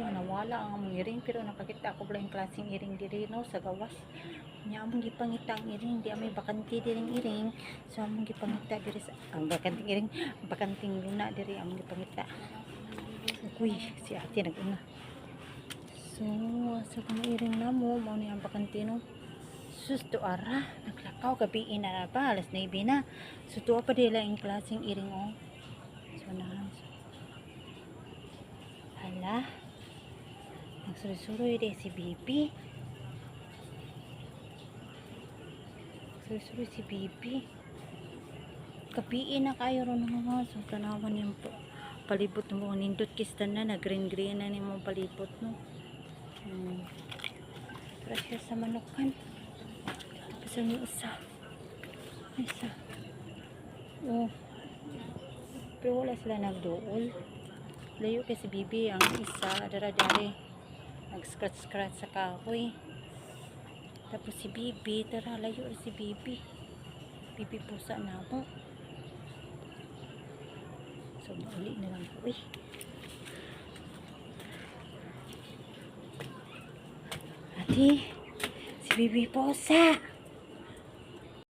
nga nawala ang among iring, pero nakakita ko pala yung klaseng iring diri no sa gawas. Nya among gipangita ang iring, di amay bakante diring iring. So among gipangita diri sa ang bakanting iring, bakanting luna diri among gipangita. Uy, si ate nag-una. So, sa mga iring namo, mao ni ang bakante no. Sus, ara, naglakaw, gabi na pa, alas 9 na. So, tuwa pa dila yung klaseng iring oh. So, nahan. Hala, nagsuroy-suroy de si Bibi. Nagsuroy-suroy si Bibi. Gabi na kayo ron mga. So, tanawan yung palibot mo. Nindot kistan na, nag-green-green na ni mo palibot no. Pressure sa manukan. Pasal mo isa. Isa. Oh. Pero wala sila nagdool. Layo kay si Bibi ang isa. Dara-dari. Nag-scratch-scratch sa kahoy. Tapos si Bibi. Tara, layo si Bibi. Bibi pusa na ako. So, uli na lang po. Uy. Ate. Si Bibi pusa.